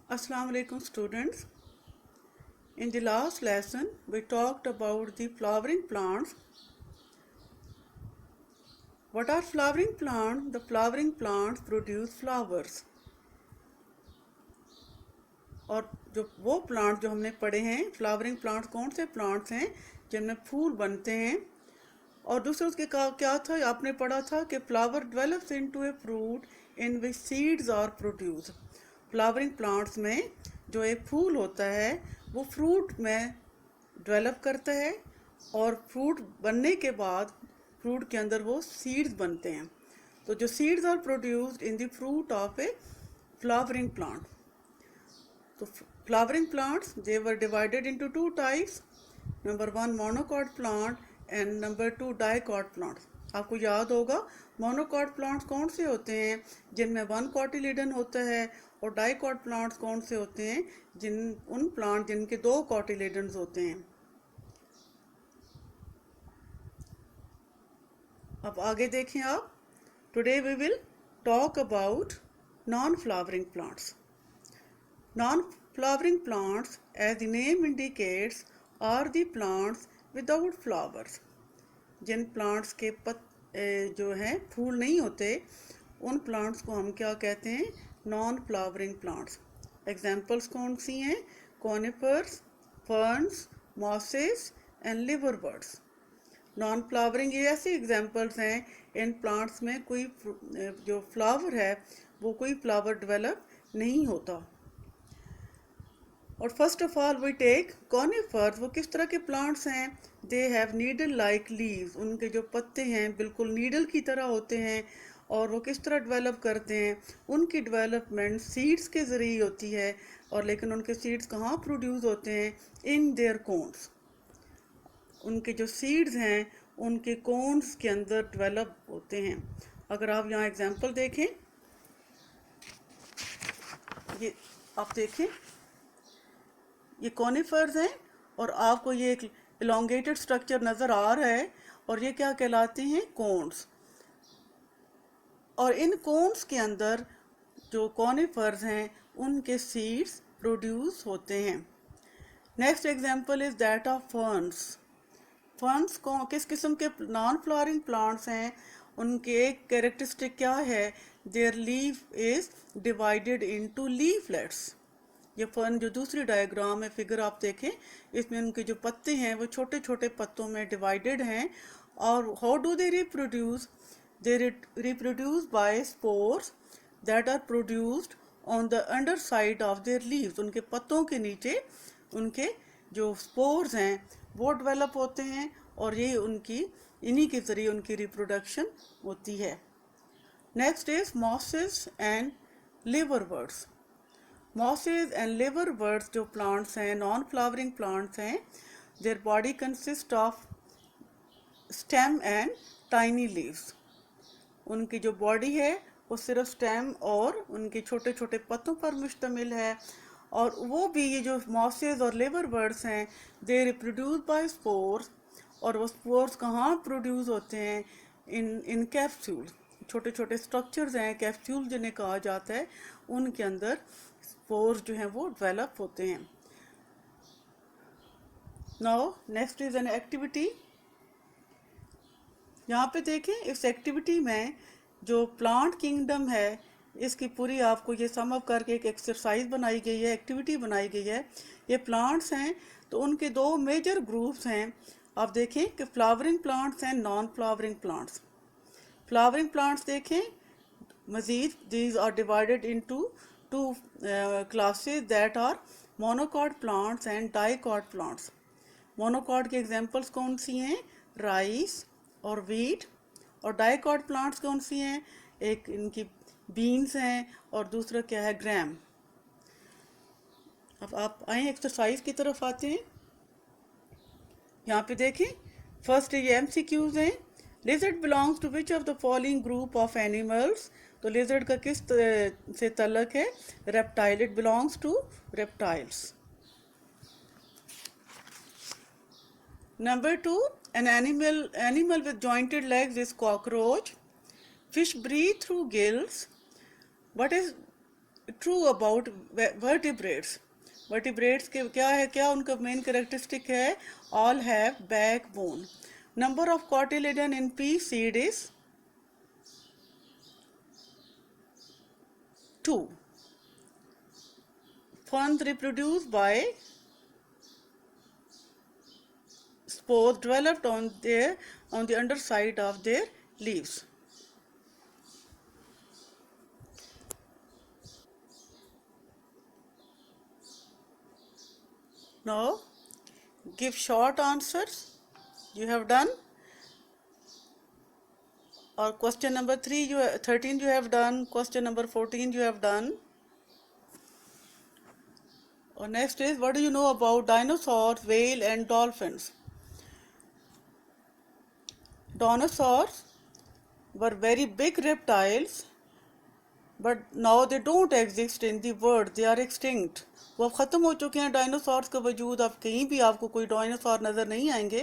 Assalamu alaikum students. In the last lesson we talked about the flowering plants. What are flowering plants? The flowering plants produce flowers. और जो वो plant जो हमने पढ़े हैं, flowering plants कौन से प्लांट्स हैं जिनमें फूल बनते हैं। और दूसरा उसके क्या था, आपने पढ़ा था कि flower develops into a fruit in which seeds are produce. Flowering plants में जो एक फूल होता है वो फ्रूट में डेवलप करता है और फ्रूट बनने के बाद फ्रूट के अंदर वो सीड्स बनते हैं। तो जो seeds are produced in the fruit of a flowering plant. तो flowering plants, they were divided into two types. Number one monocot plant and number two dicot plants. आपको याद होगा मोनोकॉट प्लांट्स कौन से होते हैं जिनमें वन कॉटिलीडन होता है, और डाइकॉट प्लांट्स कौन से होते हैं उन प्लांट जिनके दो कॉटिलीडन्स होते हैं। अब आगे देखें आप। Today we will talk about non flowering plants. Non-flowering plants, as the name indicates, are the plants without flowers. जिन प्लांट्स के जो हैं फूल नहीं होते, उन प्लांट्स को हम क्या कहते हैं? Non flowering plants. एग्जाम्पल्स कौन सी हैं? Conifers, ferns, mosses and liverworts. Non flowering ये ऐसे एग्जाम्पल्स हैं, इन प्लांट्स में कोई जो फ्लावर है वो कोई फ्लावर डेवलप नहीं होता। और first of all we take conifers. वो किस तरह के प्लांट्स हैं? They have needle like leaves. उनके जो पत्ते हैं बिल्कुल नीडल की तरह होते हैं। और वो किस तरह डेवलप करते हैं? उनकी डेवलपमेंट सीड्स के ज़रिए होती है। और लेकिन उनके सीड्स कहाँ प्रोड्यूस होते हैं? In their cones. उनके जो सीड्स हैं उनके कोन्स के अंदर डेवलप होते हैं। अगर आप यहाँ एग्जांपल देखें, ये आप देखें, ये कॉनिफर्स हैं और आपको ये एक इलोंगेटेड स्ट्रक्चर नज़र आ रहा है, और ये क्या कहलाते हैं? कोन्स। और इन कोन्स के अंदर जो कॉनिफर्स हैं उनके सीड्स प्रोड्यूस होते हैं। Next example is that of ferns. Ferns को किस किस्म के नॉन फ्लावरिंग प्लांट्स हैं? उनके एक कैरेक्टरिस्टिक क्या है? Their leaf is divided into leaflets. ये फर्न जो दूसरी डायग्राम है, फिगर आप देखें, इसमें उनके जो पत्ते हैं वो छोटे छोटे पत्तों में डिवाइडेड हैं। और how do they reproduce? They reproduce by spores that are produced on the underside of their leaves. उनके पत्तों के नीचे उनके जो स्पोर्स हैं वो डेवलप होते हैं, और ये इन्हीं के ज़रिए उनकी रिप्रोडक्शन होती है। Next is mosses and liverworts. Mosses and liverworts जो प्लांट्स हैं, नॉन फ्लावरिंग प्लांट्स हैं, their body consist of stem and tiny leaves. उनकी जो बॉडी है वो सिर्फ स्टेम और उनके छोटे छोटे पत्तों पर मुश्तमिल है। और वो भी ये जो मॉसेस और लिवरबर्ड्स हैं, दे रिप्रोड्यूस बाय स्पोर्स। और वो स्पोर्स कहाँ प्रोड्यूस होते हैं? इन कैप्सूल। छोटे छोटे स्ट्रक्चर्स हैं, कैप्सूल जिन्हें कहा जाता है, उनके अंदर स्पोर्स जो हैं वो डेवलप होते हैं। Now next is an activity. यहाँ पे देखें, इस एक्टिविटी में जो प्लांट किंगडम है इसकी पूरी आपको ये सम अप करके एक एक्सरसाइज बनाई गई है, एक्टिविटी बनाई गई है। ये प्लांट्स हैं तो उनके दो मेजर ग्रुप्स हैं। आप देखें कि फ्लावरिंग प्लांट्स हैं, non flowering plants. Flowering plants देखें मजीद, these are divided into two classes that are monocot plants and dicot plants. Monocot के एग्जांपल्स कौन सी हैं? राइस और वीट। और डाइकॉट प्लांट्स कौन सी हैं? एक इनकी बीन्स हैं और दूसरा क्या है? ग्राम। अब आप आए एक्सरसाइज की तरफ आते हैं। यहाँ पे देखें, फर्स्ट ये MCQs हैं। Lizard belongs to which of the following group of animals. तो लिजर्ड का किस से तल्लक है? Reptile. It belongs to reptiles. Number 2, an animal with jointed legs is cockroach. Fish breathe through gills. What is true about vertebrates. Vertebrates के क्या है, क्या उनका मेन कैरेक्टरिस्टिक है, all have back bone. Number of cotyledon in P seed is 2. Ferns reproduce by spores developed on the underside of their leaves. Now give short answers. You have done, or question number 13 you have done, question number 14 you have done. Or next is, what do you know about dinosaurs, whale and dolphins? Dinosaurs were very big reptiles, but now they don't exist in the world, they are extinct. वो अब ख़त्म हो चुके हैं dinosaurs का वजूद। अब कहीं भी आपको कोई डायनासोर नज़र नहीं आएंगे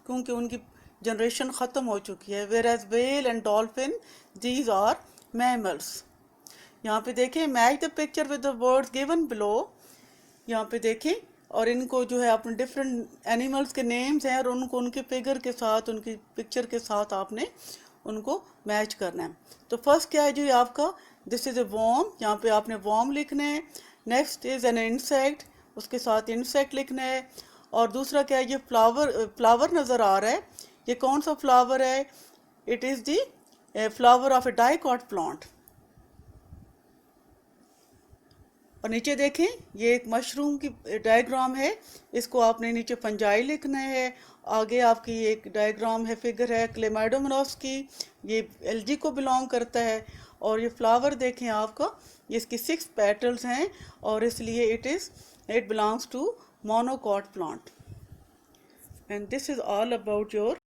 क्योंकि उनकी जनरेशन ख़त्म हो चुकी है। Whereas well and dolphin, these are mammals. यहाँ पे देखें, match the picture with the words given below. यहाँ पे देखें, और इनको जो है अपने डिफरेंट एनिमल्स के नेम्स हैं और उनको उनके फिगर के साथ, उनकी पिक्चर के साथ आपने उनको मैच करना है। तो फर्स्ट क्या है जी आपका, दिस इज़ ए वॉर्म, यहाँ पे आपने वॉर्म लिखना है। नेक्स्ट इज़ एन इंसेक्ट, उसके साथ इंसेक्ट लिखना है। और दूसरा क्या है, ये फ्लावर नज़र आ रहा है, ये कौन सा फ्लावर है, it is the flower of A dicot plant. और नीचे देखें, ये एक मशरूम की डायग्राम है, इसको आपने नीचे फंजाई लिखना है। आगे आपकी एक डायग्राम है, फिगर है क्लेमाइडोमोनास की, ये एल्गी को बिलोंग करता है। और ये फ्लावर देखें आपका, ये इसकी 6 पेटल्स हैं और इसलिए it belongs to monocot plant. And this is all about your